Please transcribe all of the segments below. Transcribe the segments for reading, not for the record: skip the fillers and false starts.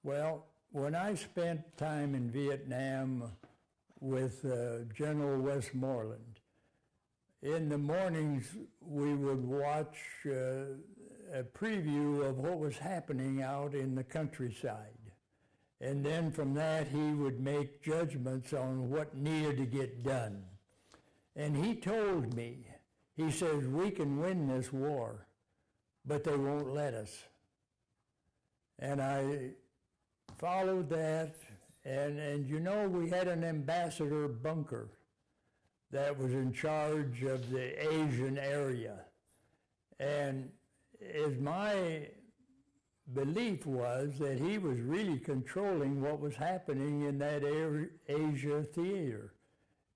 Well, when I spent time in Vietnam with General Westmoreland, in the mornings we would watch a preview of what was happening out in the countryside. And then from that he would make judgments on what needed to get done. And he told me, he says, we can win this war, but they won't let us. And I followed that, and you know, we had an ambassador bunker that was in charge of the Asian area. And as my belief was that he was really controlling what was happening in that Asia theater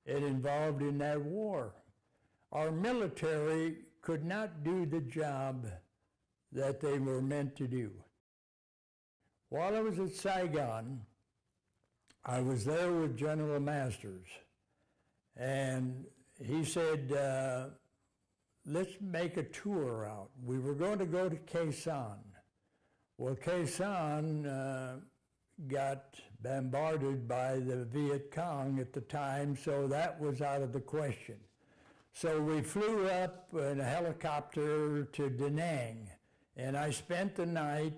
and involved in that war. Our military could not do the job that they were meant to do. While I was at Saigon, I was there with General Masters, and he said, let's make a tour out. We were going to go to Khe Sanh. Well, Khe Sanh got bombarded by the Viet Cong at the time, so that was out of the question. So we flew up in a helicopter to Da Nang, and I spent the night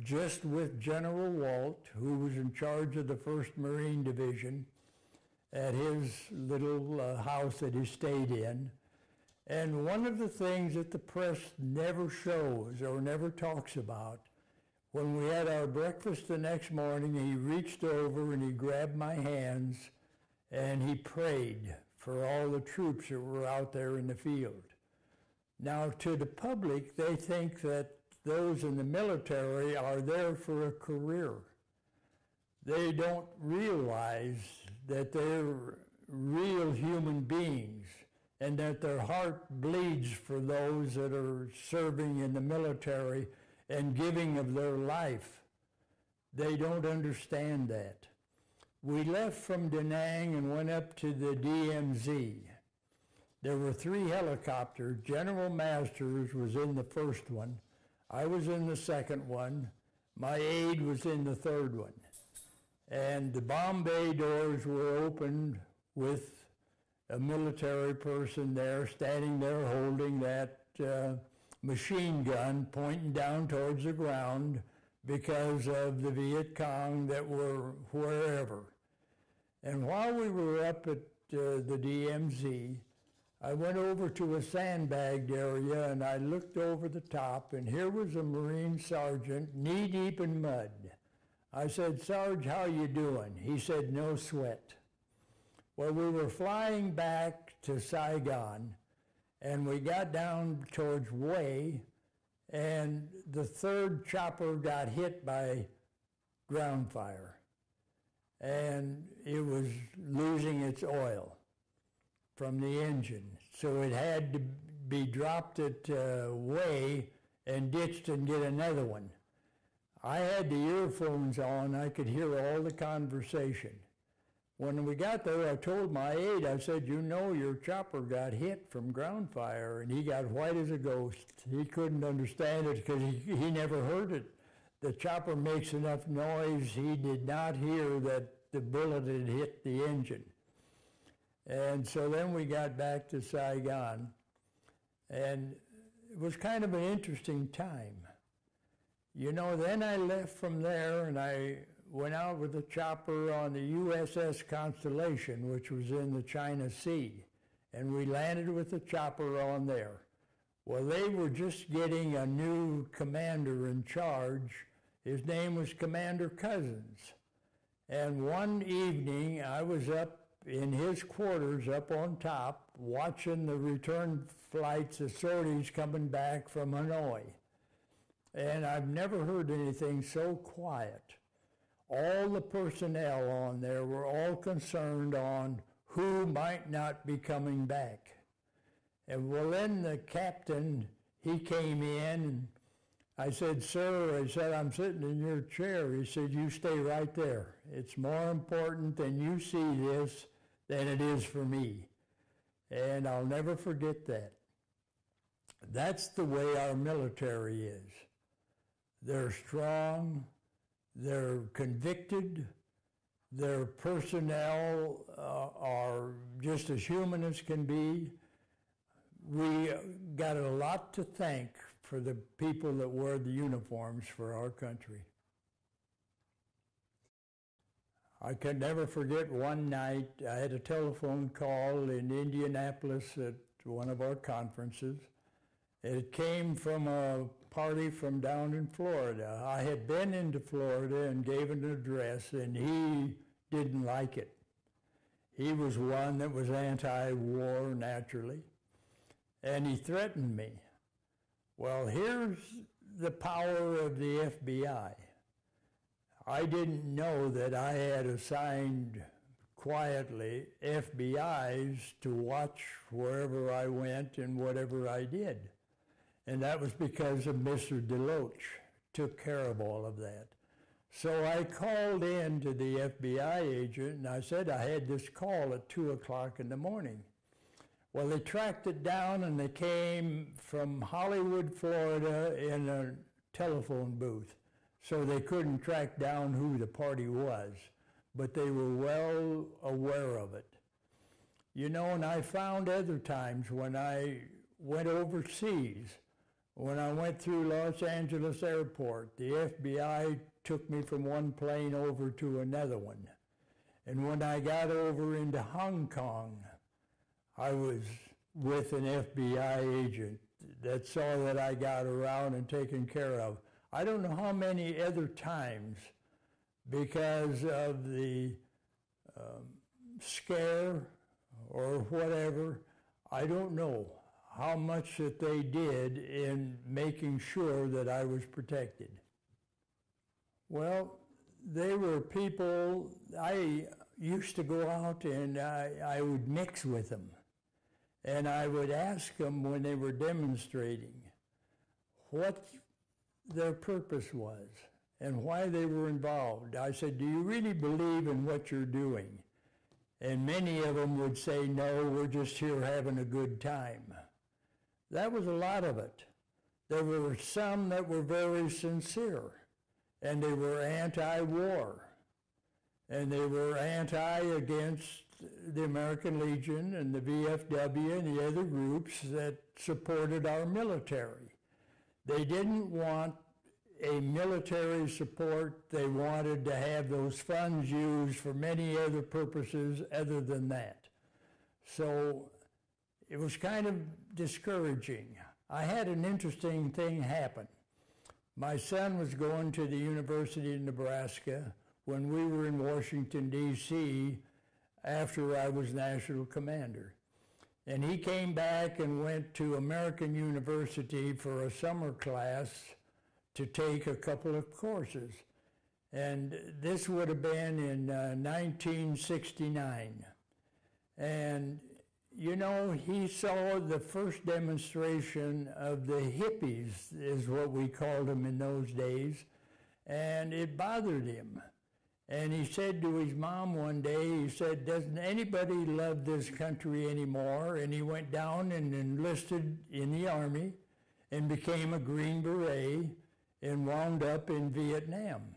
just with General Walt, who was in charge of the 1st Marine Division, at his little house that he stayed in. And one of the things that the press never shows or never talks about, when we had our breakfast the next morning, he reached over and he grabbed my hands and he prayed for all the troops that were out there in the field. Now, to the public, they think that those in the military are there for a career. They don't realize that they're real human beings and that their heart bleeds for those that are serving in the military and giving of their life. They don't understand that. We left from Da Nang and went up to the DMZ. There were 3 helicopters. General Masters was in the first one. I was in the second one. My aide was in the third one. And the bomb bay doors were opened with a military person there, standing there holding that machine gun pointing down towards the ground because of the Viet Cong that were wherever. And while we were up at the DMZ, I went over to a sandbagged area and I looked over the top, and here was a Marine sergeant knee-deep in mud. I said, "Sarge, how you doing?" He said, "No sweat." Well, we were flying back to Saigon, and we got down towards Hue, and the 3rd chopper got hit by ground fire, and it was losing its oil from the engine. So it had to be dropped at Hue and ditched and get another one. I had the earphones on. I could hear all the conversation. When we got there, I told my aide, I said, "You know, your chopper got hit from ground fire," and he got white as a ghost. He couldn't understand it because he never heard it. The chopper makes enough noise. He did not hear that the bullet had hit the engine. And so then we got back to Saigon, and it was kind of an interesting time. You know, then I left from there and I went out with a chopper on the USS Constellation, which was in the China Sea, and we landed with the chopper on there. Well, they were just getting a new commander in charge. His name was Commander Cousins. And one evening I was up in his quarters up on top watching the return flights of sorties coming back from Hanoi. And I've never heard anything so quiet. All the personnel on there were all concerned on who might not be coming back. And well, then the captain, he came in, and I said, "Sir," I said, "I'm sitting in your chair." He said, "You stay right there. It's more important than you see this than it is for me." And I'll never forget that. That's the way our military is. They're strong, They're convicted. Their personnel are just as human as can be. We got a lot to thank for the people that wear the uniforms for our country. I can never forget one night, I had a telephone call in Indianapolis at one of our conferences. It came from a party from down in Florida. I had been into Florida and gave an address, and he didn't like it. He was one that was anti-war, naturally, and he threatened me. Well, here's the power of the FBI. I didn't know that I had assigned quietly FBIs to watch wherever I went and whatever I did. And that was because of Mr. DeLoach took care of all of that. So I called in to the FBI agent and I said I had this call at 2 o'clock in the morning. Well, they tracked it down and they came from Hollywood, Florida in a telephone booth. So they couldn't track down who the party was, but they were well aware of it. You know, and I found other times when I went overseas, when I went through Los Angeles Airport, the FBI took me from one plane over to another one. And when I got over into Hong Kong, I was with an FBI agent that saw that I got around and taken care of. I don't know how many other times, because of the scare or whatever, I don't know how much that they did in making sure that I was protected. Well, they were people, I used to go out and I would mix with them. And I would ask them when they were demonstrating what their purpose was and why they were involved. I said, do you really believe in what you're doing? And many of them would say, no, we're just here having a good time. That was a lot of it. There were some that were very sincere, and they were anti-war, and they were anti-against the American Legion and the VFW and the other groups that supported our military. They didn't want a military support. They wanted to have those funds used for many other purposes other than that. So it was kind of discouraging. I had an interesting thing happen. My son was going to the University of Nebraska when we were in Washington, D.C., after I was national commander. And he came back and went to American University for a summer class to take a couple of courses. And this would have been in 1969. And, you know, he saw the first demonstration of the hippies, is what we called them in those days, and it bothered him. And he said to his mom one day, he said, doesn't anybody love this country anymore? And he went down and enlisted in the Army and became a Green Beret and wound up in Vietnam.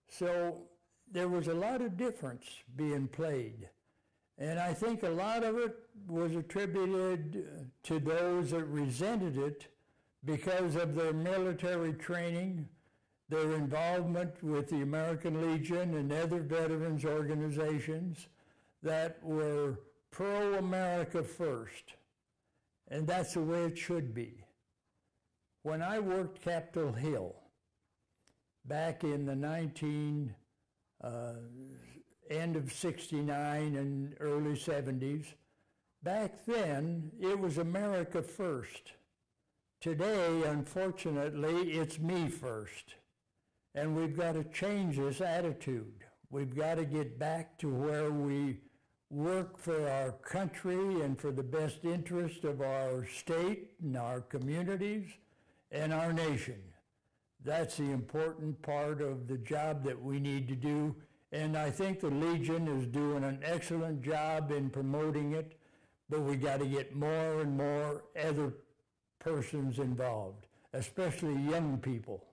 So there was a lot of difference being played. And I think a lot of it was attributed to those that resented it because of their military training, their involvement with the American Legion and other veterans organizations that were pro-America first. And that's the way it should be. When I worked Capitol Hill back in the end of 69 and early 70s, back then it was America first. Today, unfortunately, it's me first. And we've got to change this attitude. We've got to get back to where we work for our country and for the best interest of our state and our communities and our nation. That's the important part of the job that we need to do. And I think the Legion is doing an excellent job in promoting it, but we got to get more and more other persons involved, especially young people.